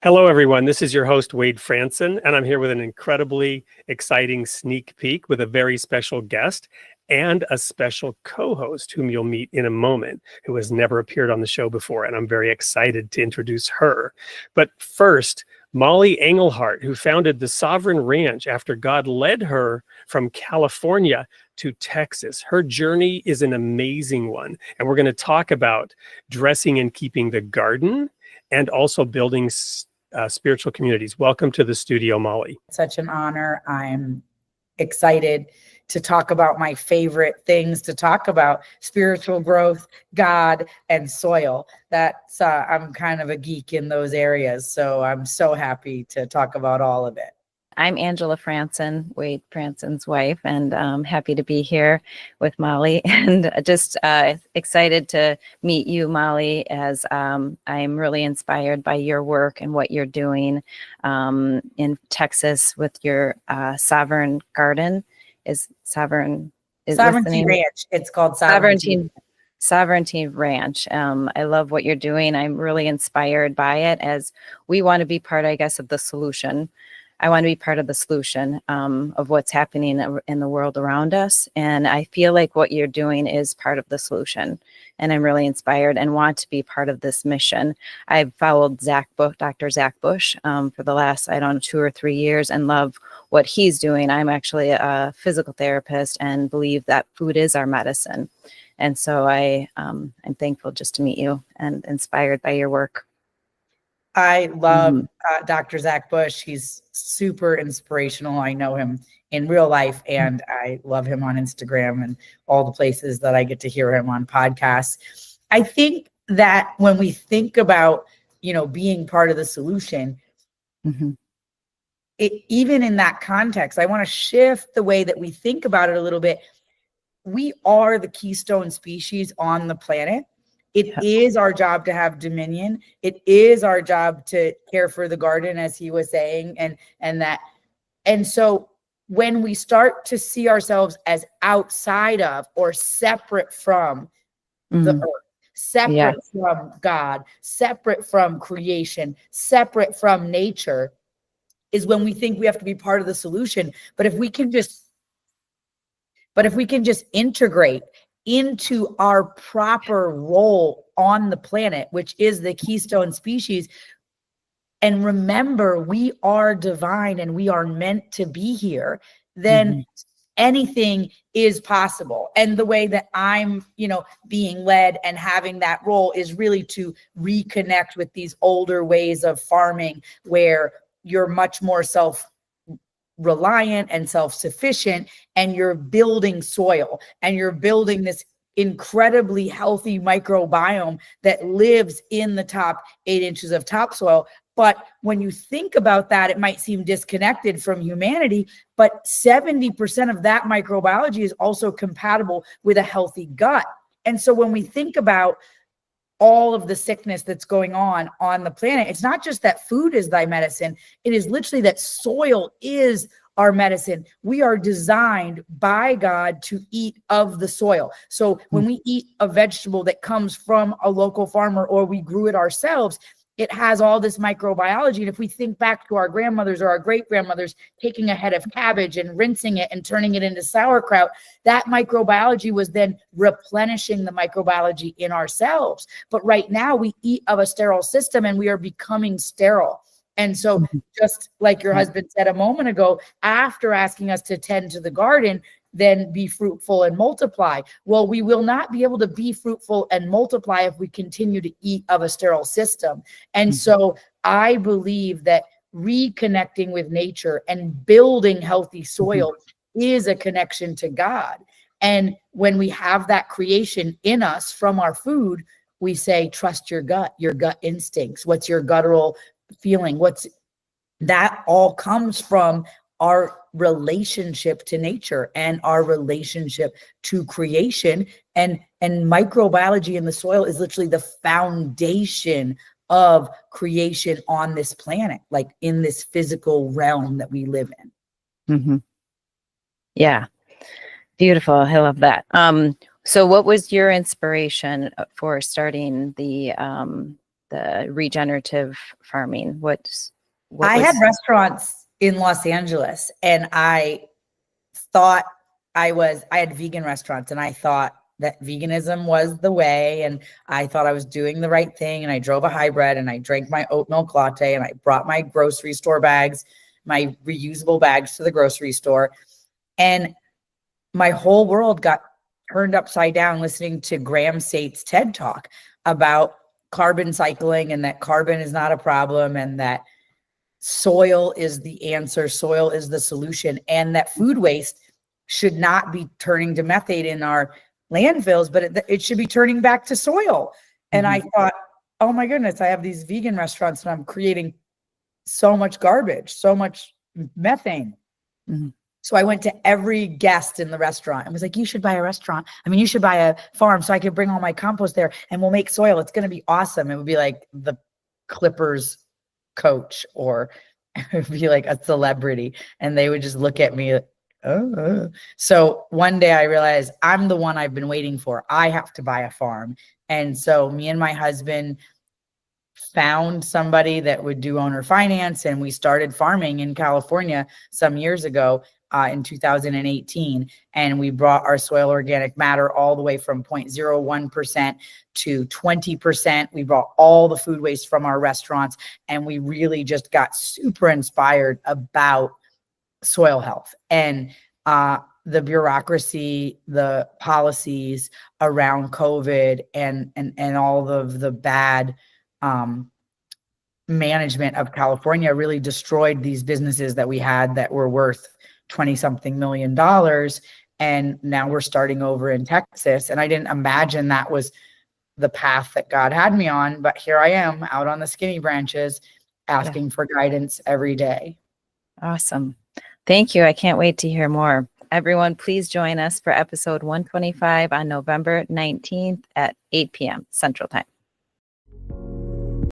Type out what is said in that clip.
Hello, everyone. This is your host, Wade Franson, and I'm here with an incredibly exciting sneak peek with a very special guest and a special co-host whom you'll meet in a moment, who has never appeared on the show before, and I'm very excited to introduce her. But first, Molly Engelhart, who founded the Sovereign Ranch after God led her from California to Texas. Her journey is an amazing one, and we're going to talk about dressing and keeping the garden and also building spiritual communities. Welcome to the studio, Molly. Such an honor. I'm excited to talk about my favorite things to talk about: spiritual growth, God, and soil. That's I'm kind of a geek in those areas, so I'm so happy to talk about all of it. I'm Angela Franson, Wade Franson's wife, and happy to be here with Molly, and just excited to meet you, Molly, as I'm really inspired by your work and what you're doing in Texas with your Sovereign Garden. Sovereignty Ranch. It's called Sovereignty Ranch. I love what you're doing. I'm really inspired by it, as we want to be part, I guess, of the solution. I want to be part of the solution of what's happening in the world around us. And I feel like what you're doing is part of the solution. And I'm really inspired and want to be part of this mission. I've followed Dr. Zach Bush for the last, 2 or 3 years, and love what he's doing. I'm actually a physical therapist and believe that food is our medicine. And so I'm thankful just to meet you and inspired by your work. I love Dr. Zach Bush. He's super inspirational. I know him in real life, and I love him on Instagram and all the places that I get to hear him on podcasts. I think that when we think about, being part of the solution, even in that context, I want to shift the way that we think about it a little bit. We are the keystone species on the planet. It is our job to have dominion. It is our job to care for the garden, as he was saying, and so when we start to see ourselves as outside of or separate from the earth, separate from God, separate from creation, separate from nature, is when we think we have to be part of the solution. But if we can just integrate into our proper role on the planet, which is the keystone species, and remember we are divine and we are meant to be here, then anything is possible. And the way that I'm, being led and having that role is really to reconnect with these older ways of farming, where you're much more self-reliant and self-sufficient, and you're building soil and you're building this incredibly healthy microbiome that lives in the top 8 inches of topsoil. But when you think about that, it might seem disconnected from humanity, but 70% of that microbiology is also compatible with a healthy gut. And so when we think about all of the sickness that's going on the planet, it's not just that food is thy medicine. It is literally that soil is our medicine. We are designed by God to eat of the soil. So when we eat a vegetable that comes from a local farmer, or we grew it ourselves, it has all this microbiology. And if we think back to our grandmothers or our great grandmothers taking a head of cabbage and rinsing it and turning it into sauerkraut, that microbiology was then replenishing the microbiology in ourselves. But right now we eat of a sterile system and we are becoming sterile. And so just like your husband said a moment ago, after asking us to tend to the garden, then be fruitful and multiply. Well, we will not be able to be fruitful and multiply if we continue to eat of a sterile system. And so I believe that reconnecting with nature and building healthy soil is a connection to God. And when we have that creation in us from our food, we say, trust your gut instincts. What's your guttural feeling? That all comes from our relationship to nature and our relationship to creation, and microbiology in the soil is literally the foundation of creation on this planet, like in this physical realm that we live in. Yeah, beautiful. I love that. So what was your inspiration for starting the the regenerative farming? What I had was- restaurants in Los Angeles, and I thought I had vegan restaurants, and I thought that veganism was the way, and I thought I was doing the right thing, and I drove a hybrid, and I drank my oat milk latte, and I brought my grocery store bags, my reusable bags to the grocery store, and my whole world got turned upside down listening to Graham Sate's TED Talk about carbon cycling, and that carbon is not a problem, and that soil is the answer, soil is the solution, and that food waste should not be turning to methane in our landfills, but it should be turning back to soil. And I thought, oh my goodness, I have these vegan restaurants and I'm creating so much garbage, so much methane. So I went to every guest in the restaurant and was like, you should buy a restaurant. I mean, you should buy a farm so I could bring all my compost there and we'll make soil. It's going to be awesome. It would be like the Clippers coach, or it would be like a celebrity. And they would just look at me. Oh. So one day I realized I'm the one I've been waiting for. I have to buy a farm. And so me and my husband found somebody that would do owner finance, and we started farming in California some years ago in 2018. And we brought our soil organic matter all the way from 0.01% to 20%. We brought all the food waste from our restaurants, and we really just got super inspired about soil health and the bureaucracy, the policies around COVID, and all of the bad management of California really destroyed these businesses that we had that were worth 20-something million dollars. And now we're starting over in Texas. And I didn't imagine that was the path that God had me on, but here I am out on the skinny branches asking for guidance every day. Awesome. Thank you. I can't wait to hear more. Everyone, please join us for episode 125 on November 19th at 8 p.m. Central Time.